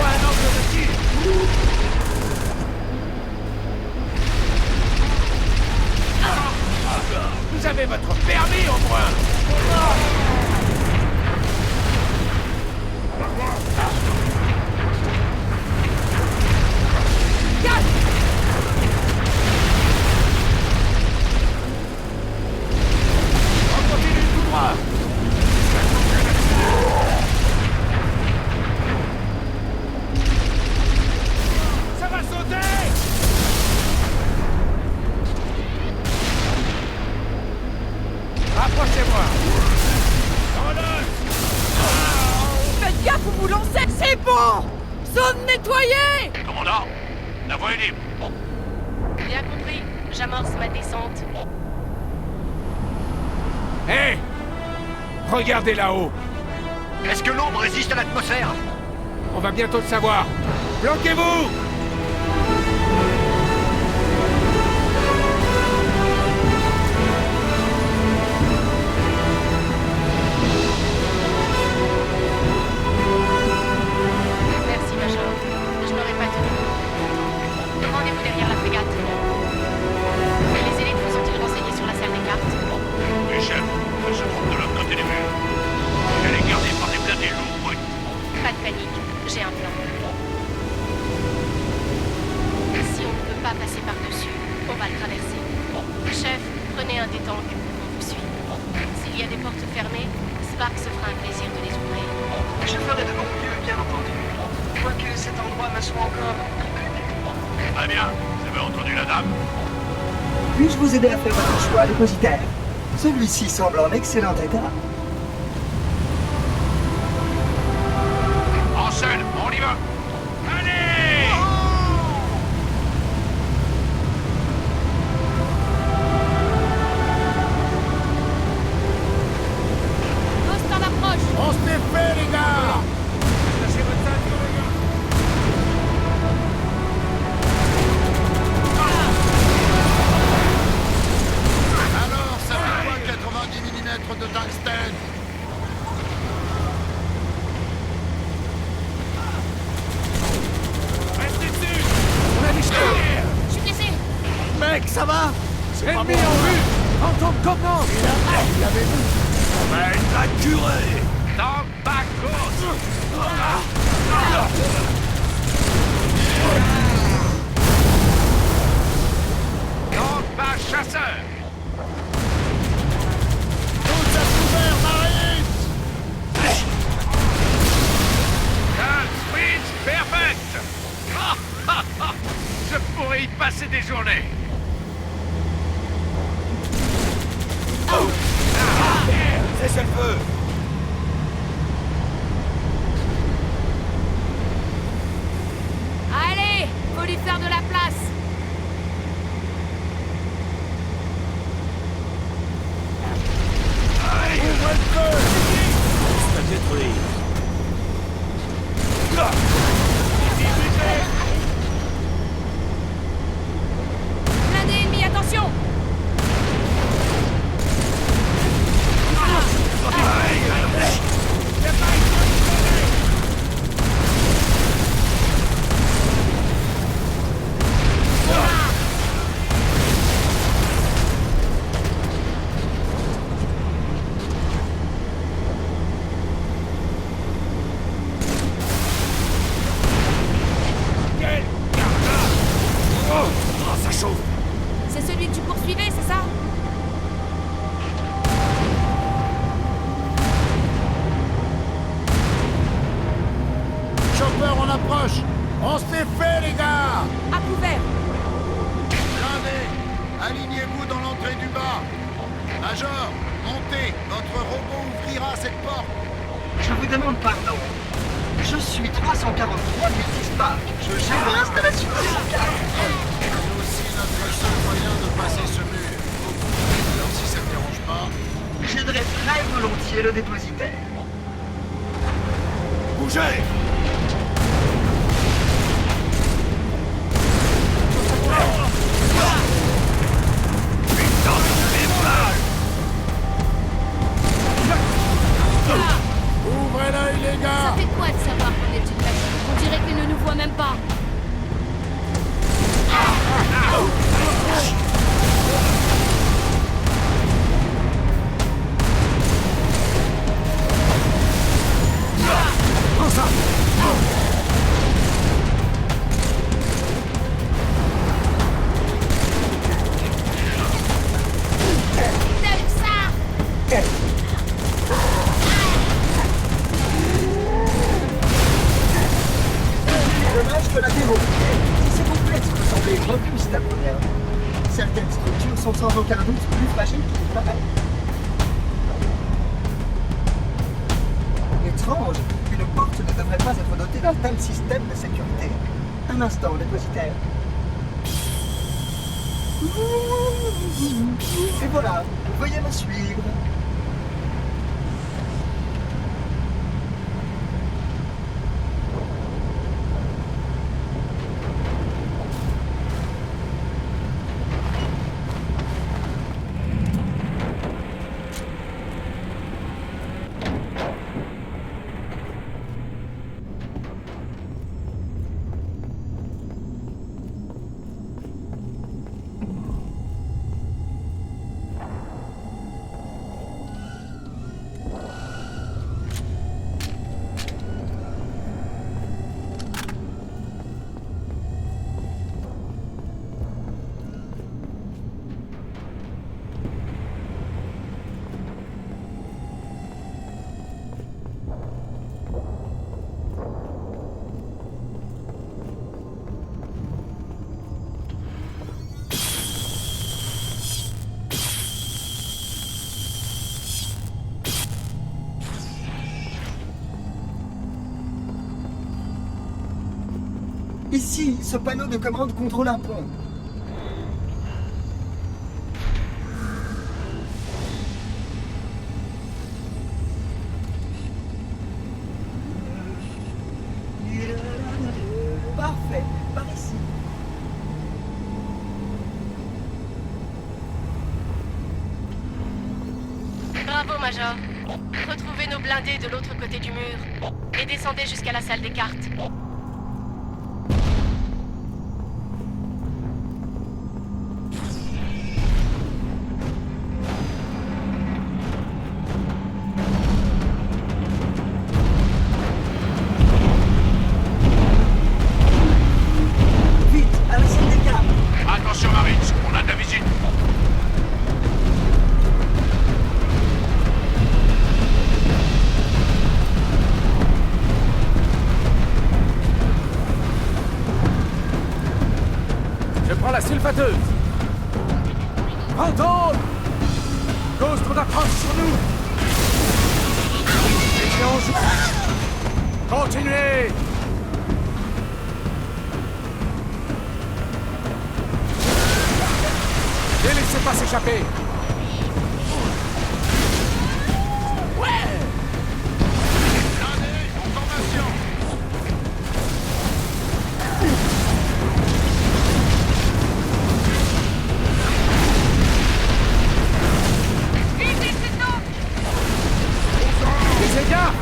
Trouve-moi un angle de tir. Vous avez votre permis au moins. On continue tout droit. Ça va sauter. Approchez-moi. Faites gaffe où vous lancez. C'est bon. Zone nettoyée. Commandant, la voie est libre. Bien compris, j'amorce ma descente. Hé! Regardez là-haut. Est-ce que l'ombre résiste à l'atmosphère? On va bientôt le savoir. Planquez-vous! Merci, Major. Je n'aurais pas tenu. Rendez-vous derrière la frégate. Les éléphants sont-ils renseignés sur la serre des cartes? Les chefs, elle se trouve de l'autre côté des murs. Elle est gardée par des blindés lourds brutes. Pas de panique, j'ai un plan. Si on ne peut pas passer par-dessus, on va le traverser. Chef, prenez un des tanks, on vous suit. S'il y a des portes fermées, Spark se fera un plaisir de les ouvrir. Je ferai de mon mieux, bien entendu. Quoique cet endroit me soit encore inconnu. Très bien, vous avez entendu la dame. Puis-je vous aider à faire votre choix, dépositaire? Celui-ci semble en excellent état. En selle, on y va. Allez! Ghost en approche. On s'est fait, les gars! Lâchez votre ceinture, les gars! Alors, ça fait quoi 90 mm de tungstène? Restez dessus! On a des chevaliers! Je suis blessé. Mec, ça va? Ennemi en vue! En tant que commande! Il avait vu! On va être acculé! Dans ma course! Dans ma chasseur! Tous à couvert, Marines! Un switch perfect! Je pourrais y passer des journées! Cessez le feu! Allez, faut lui faire de la place. Ouvre le feu! C'est détruit! Blindé ennemi, attention. Quel carnage! Oh, ça chauffe! C'est celui que tu poursuivais, c'est ça? Chopper, on approche! On s'est fait, les gars! À couvert. Blindés, alignez-vous dans l'entrée du bas. Major, montez. Votre robot ouvrira cette porte. Je vous demande pardon. Je suis 343 Multi Spark. Je gère l'installation des blocages. C'est aussi notre seul moyen de passer ce mur. Alors si ça ne dérange pas... J'aiderai très volontiers le dépositaire. Bougez! Ouvrez l'œil, les Ça gars! fait quoi de savoir qu'on est une machine? On dirait que les collatéraux. C'est complexe de sembler robuste à première vue. Certaines structures sont sans aucun doute plus fragiles qu'il ne paraît. Étrange, une porte ne devrait pas être dotée d'un tel système de sécurité. Un instant, dépositaire. Et voilà, veuillez me suivre. Ici, ce panneau de commande contrôle un pont. Parfait, par ici. Bravo, Major. Retrouvez nos blindés de l'autre côté du mur et descendez jusqu'à la salle des cartes. Vite, à la salle des cartes. Attention, Marines, on a de la visite. Je prends la sulfateuse. Anton! Ghost d'approche sur nous. Échange. Continuez. Ne laissez pas s'échapper. Fais gaffe!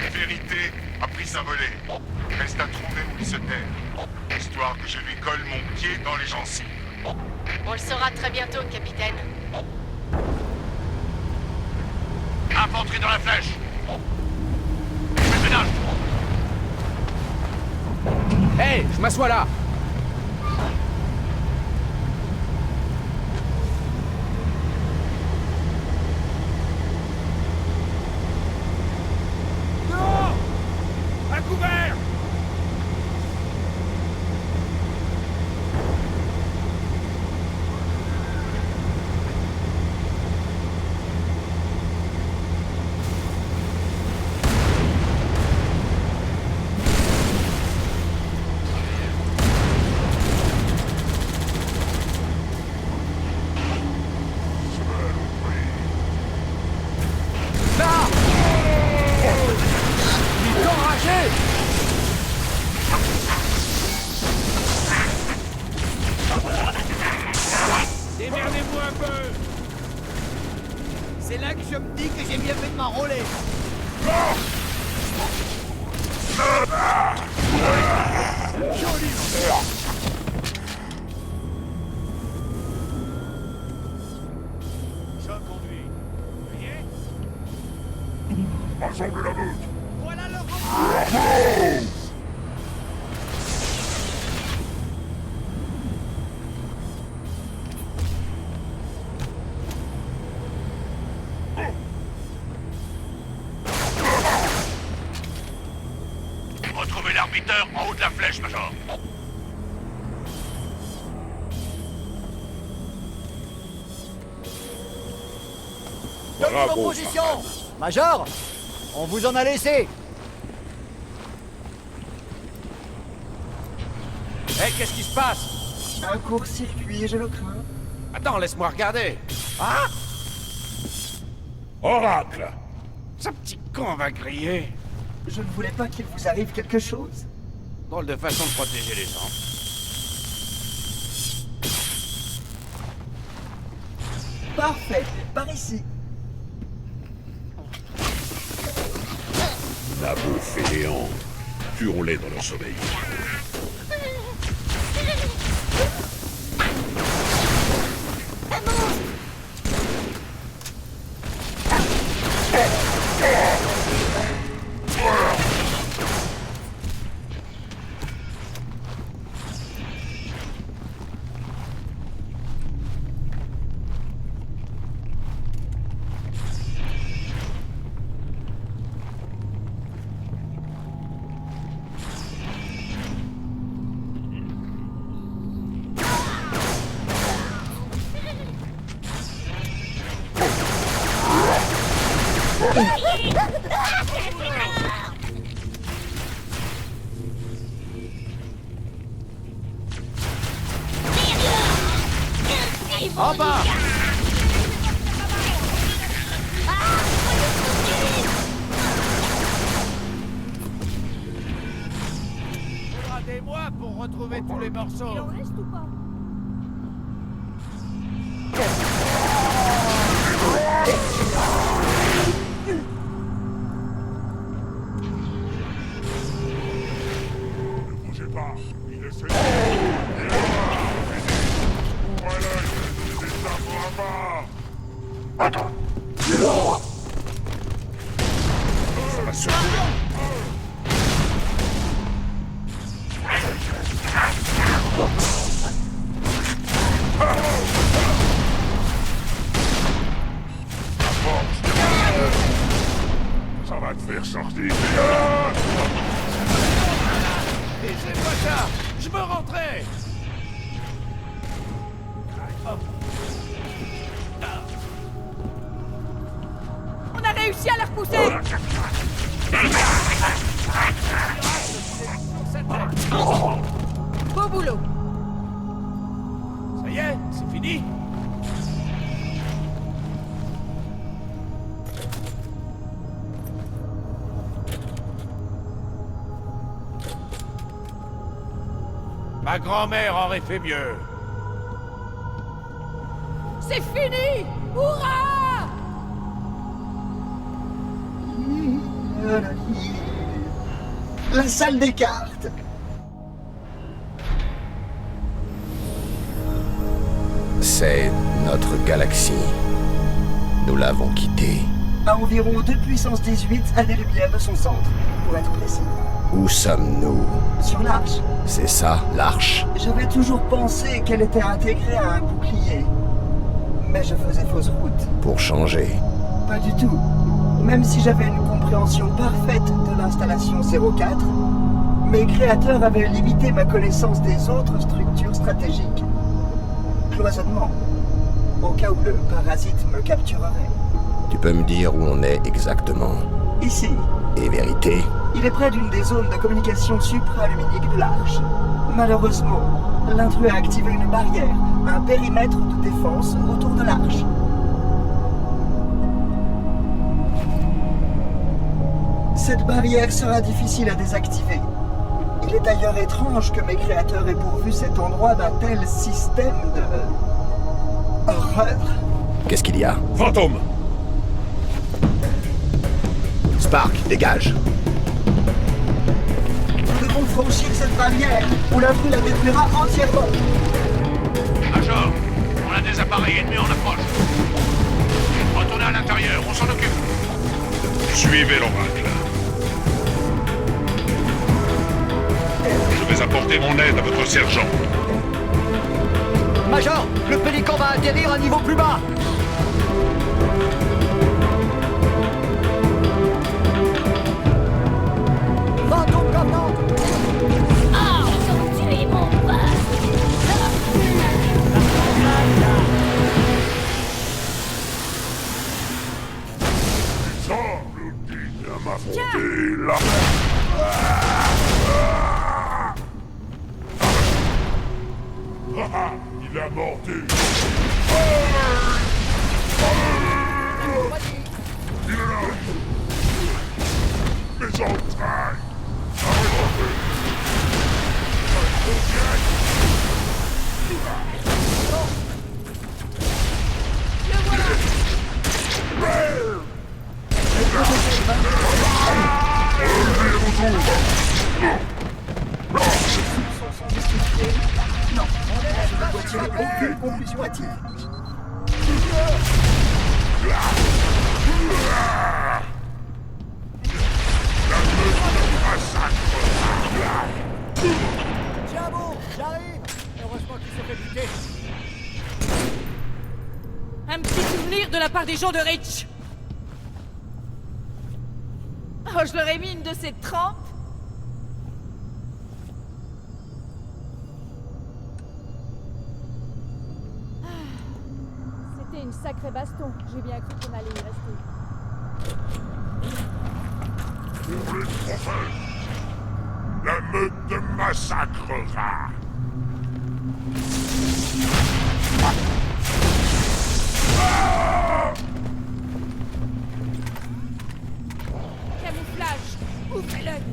vérité a pris sa volée. Reste à trouver où il se terre, histoire que je lui colle mon pied dans les gencives. On le saura très bientôt, capitaine. Infanterie dans la flèche. Je fais le ménage. Hé, je m'assois là. Dehors! À couvert! Là! Il est enragé! Démerdez-vous un peu! C'est là que je me dis que j'ai bien fait de m'enrôler. Je conduis. Voyez? Rassemble la meute. Voilà le Retrouvez l'arbiteur en haut de la flèche, Major. Donnez vos positions. Major, on vous en a laissé. Hé, qu'est-ce qui se passe? Un court-circuit, je le crains. Attends, laisse-moi regarder. Ah? Oracle! Ce petit con va griller. Je ne voulais pas qu'il vous arrive quelque chose. Drôle de façon de protéger les gens. Parfait, par ici. Nabos fainéants. Tuons-les dans leur sommeil. En bas! Faudra des mois pour retrouver tous les morceaux. Il en reste ou pas? Ne bougez pas. Il essaie de... Ouvrez-le, il ne désarmera pas. Ça va se... Ça va te faire sortir. Et c'est pas ça! Je me rentrais! On a réussi à la repousser! Beau boulot! Ça y est, c'est fini? Ma grand-mère aurait fait mieux. C'est fini! Hurrah! La salle des cartes. C'est notre galaxie. Nous l'avons quittée. À environ 2 puissance 18 années-lumière de son centre, pour être précis. Où sommes-nous? Sur l'Arche, C'est ça, l'Arche? j'avais toujours pensé qu'elle était intégrée à un bouclier. Mais je faisais fausse route. Pour changer. Pas du tout. Même si j'avais une compréhension parfaite de l'installation 04, mes créateurs avaient limité ma connaissance des autres structures stratégiques. Cloisonnement. Au cas où le parasite me capturerait. Tu peux me dire où on est exactement? Ici, Et vérité? il est près d'une des zones de communication supraluminique de l'Arche. Malheureusement, l'intrus a activé une barrière, un périmètre de défense autour de l'Arche. Cette barrière sera difficile à désactiver. Il est d'ailleurs étrange que mes créateurs aient pourvu cet endroit d'un tel système de... horreur. Qu'est-ce qu'il y a? Fantôme! Spark, dégage! Nous devons franchir cette barrière, ou l'intrus la détruira entièrement. Major, on a des appareils ennemis en approche. Retournez à l'intérieur, on s'en occupe. Suivez l'oracle. Je vais apporter mon aide à votre sergent. Major, le pélican va atterrir à un niveau plus bas. Fantôme Covenant. Ah, ils ont tué mon père. Semble digne à m'affronter là. Il a mordu. Il est là. Mes entrailles. Je n'ai aucune conclusion à tirer. Tiens bon, j'arrive. Heureusement qu'il s'est fait buter. Un petit souvenir de la part des gens de Reach. Oh, je leur ai mis une de ces trempes. C'était une sacrée baston. J'ai bien cru qu'on allait y rester. Pour les trophées, la meute te massacrera. Camouflage. Ouvrez l'œil.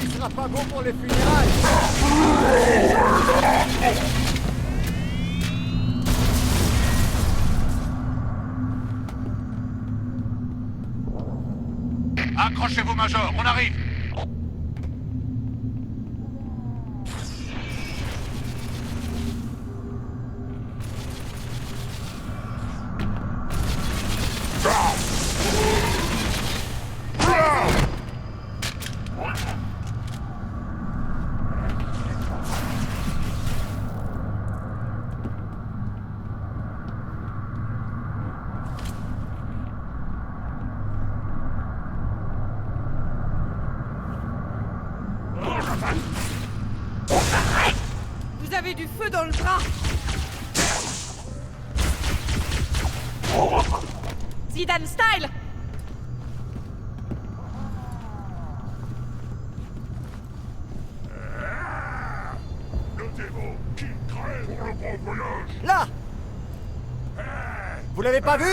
Il sera pas bon pour les funérailles. Accrochez-vous, Major, on arrive. Vous avez du feu dans le bras. Zidane style. Le démon qui crée pour le bon voyage. Là. Vous l'avez pas vu?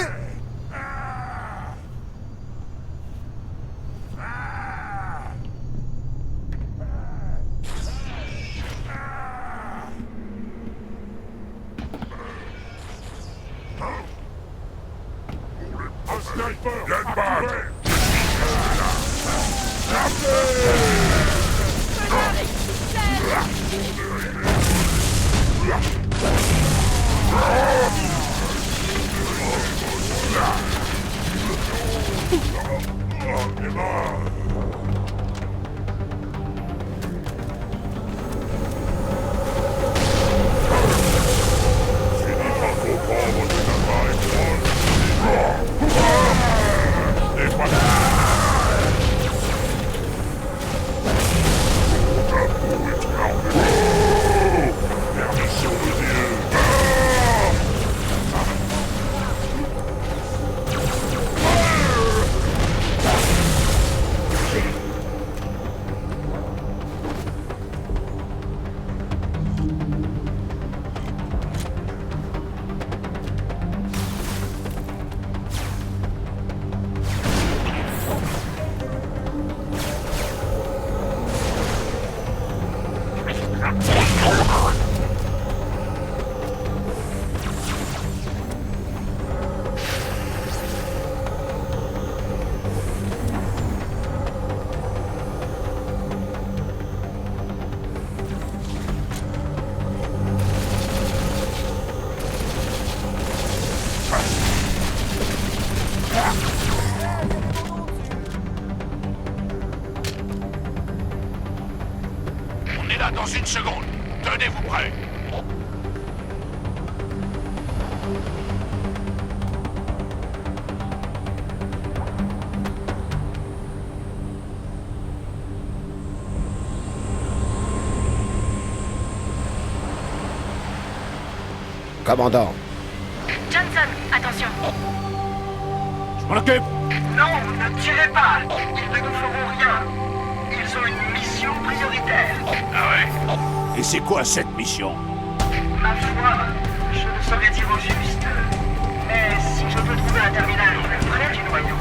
On est là dans une seconde. Tenez-vous prêts. Commandant. Johnson, attention. Je m'en occupe. Non, ne tirez pas. Ils ne nous feront rien. Ils ont une mission prioritaire. Ah ouais? Et c'est quoi cette mission? Ma foi, je ne saurais dire au juste. Mais si je peux trouver un terminal près du noyau,